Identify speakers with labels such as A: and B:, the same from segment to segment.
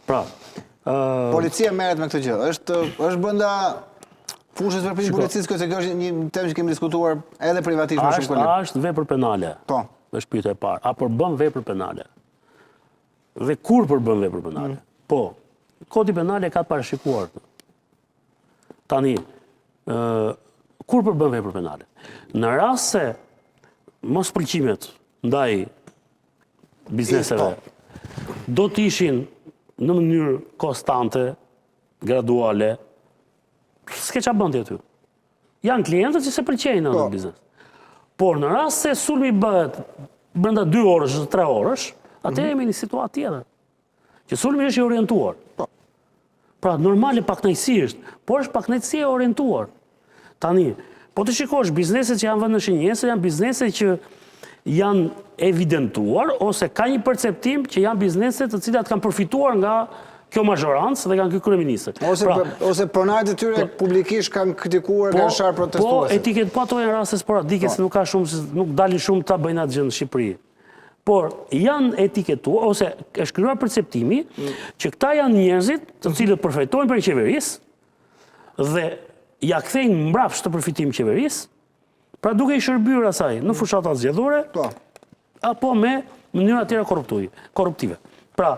A: Pra,
B: policia merret me këtë gjë. Është brenda fushës së përpjekjes policisë, se kjo është një temë që kemi diskutuar edhe privatisht më shumë kohë.
A: A është vepër penale?
B: Po.
A: Është pyetja e parë. A përbën vepër penale? Dhe kur përbën vepër penale? Po. Kodi penal e ka parashikuar. Tani, kur përbën vepër penale? Në rast se mos pëlqimet ndaj bizneseve do të ishin në mënyrë konstante, graduale, s'ke qa bëndi aty. Janë klientët që se pëlqejnë në biznes. Por në rast se sulmi bëhet brenda 2 orësh, 3 orësh, atë jemi një situatë tjetër. Që sulmi është i orientuar. Pra, normale paknajsi është, por është paknajsi e orientuar. Tani, po të shikosh, bizneset që janë vënë në shenjesë, janë bizneset që janë evidentuar, ose ka një perceptim që janë bizneset të cilat kanë përfituar nga kjo mazhorancë dhe nga ky kryeministër.
B: Ose pronarët e tyre publikisht kanë kritikuar, kanë sharë protestuese.
A: Po, etiket po ato janë raste sporadike, se nuk dalin shumë ta bëjnë atë gjë në Shqipëri. Por janë etiketuar, ose është krijuar perceptimi që këta janë njerëzit të cilët përfitojnë për qeverisë dhe ja kthejnë mbrapsht të përfitim qeverisë, pra duke i shërbyer asaj në fushata zgjedhore, apo me mënyra tjera korruptive. Pra,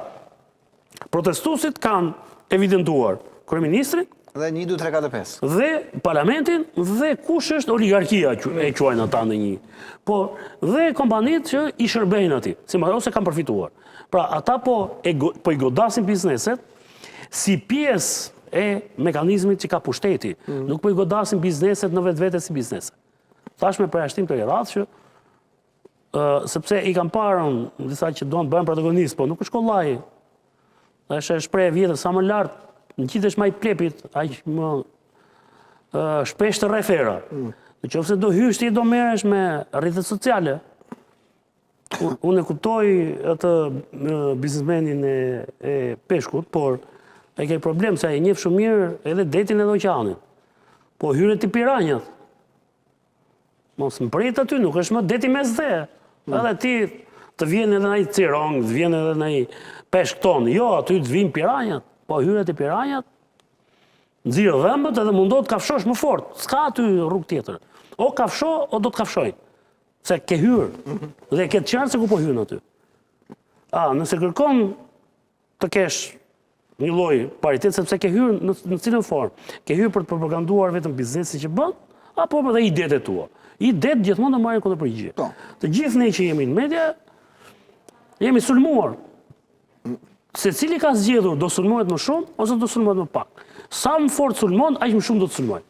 A: protestuesit kanë evidentuar kryeministrin
B: dhe 1, 2, 3, 4, 5.
A: Dhe parlamentin dhe kush është oligarkia e quajnë ata në një. Por dhe kompanitë që i shërbejnë atij, ose kanë përfituar. Pra ata po i godasin bizneset si pjesë e mekanizmit që ka pushteti. Nuk po i godasin bizneset në vetvete si biznese. Tash me përjashtim të radhës që sepse i kanë parën disa që duan të bëhen protagonistë, po nuk është kollaj. Është shprehje vjetër sa më lart, në qitesh ma i plepit, aq më shpesh të refera. Në qoftë se do hysh ti do merresh me rrjetet sociale. Unë e kuptoj atë biznesmenin e peshkut, por ai ka problem se ai njeh shumë mirë edhe detin edhe oqeanin. Po hyre ti piranjat. Mos mbret aty, nuk është më deti mes dhe. Edhe ti të vjen edhe ai cirong, të vjen edhe ai peshk ton. Jo, aty të vinë piranjat. Po hyret e piranjat, nxirë dhëmbët edhe mundohet të kafshosh më fort. S'ka aty rrugë tjetër. O kafsho, o do të kafshoj. Se ke hyrë. Dhe ke të qartë se ku po hyrën aty. Nëse kërkon të kesh një lloj paritet, sepse ke hyrë në cilën formë. Ke hyrë për të propaganduar vetëm biznesin që bën, apo edhe idetë e tua. Idetë gjithmonë do marrin kundërpërgjigje. Të gjithë ne që jemi në media, jemi sulmuar. Se cili ka zgjedhur do sulmohet më shumë ose do sulmohet më pak. Sa më fort sulmon, aq më shumë do të sulmoj.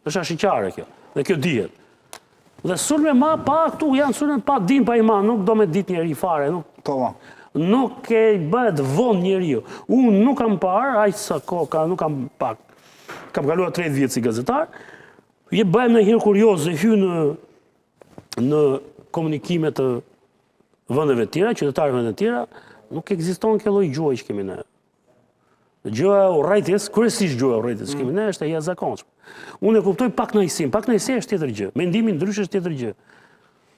A: Është ashiqare kjo, dhe kjo dihet. Dhe sulme ma pa këtu janë sulme pa dim pa iman, nuk do me ditë njeri fare, nuk e bëhet vonë njeriu. Unë nuk kam parë, aq sa kohë, nuk kam pak. Kam kaluar 30 vjet si gazetar. Bëhem në herë kurioz e hy në komunikime të vendeve të tjera, qytetarëve të tjera. Nuk ekziston kjo lloj gjuhë që kemi ne. Gjuha e urrejtjes, kryesisht gjuha e urrejtjes që kemi ne është e jashtëzakonshme. Unë e kuptoj pakënaqësinë, pakënaqësia është tjetër gjë, mendimi ndryshe është tjetër gjë.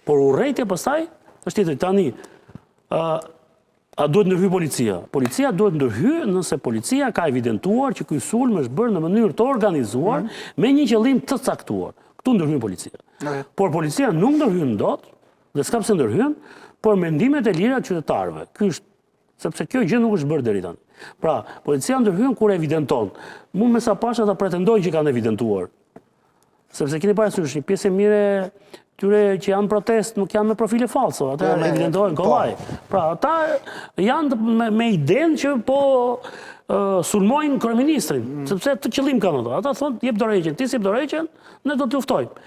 A: Por urrejtja pastaj është tjetër. Tani, a duhet ndërhyj policia? Policia duhet ndërhyj nëse policia ka evidentuar që ky sulm është bërë në mënyrë të organizuar me një qëllim të caktuar. Ktu ndërhyj policia. Por policia nuk ndërhyn dot, dhe s'ka pse ndërhyn, por mendimet e lira të qytetarëve. Ky është sepse kjo gjë nuk është bërë deri tani. Pra, policia ndërhyn kur evidenton. Mund me sa pash ata pretendojnë që kanë evidentuar. Sepse keni parasysh një pjesë e mirë tyre që janë protest nuk janë me profile falso, ata evidentojnë kollaj. Pra, ata janë me idenë që po sulmojnë kryeministrin, sepse të qëllim kanë ata. Ata thonë jep dorëheqjen, ti jep dorëheqjen, ne do të luftojmë.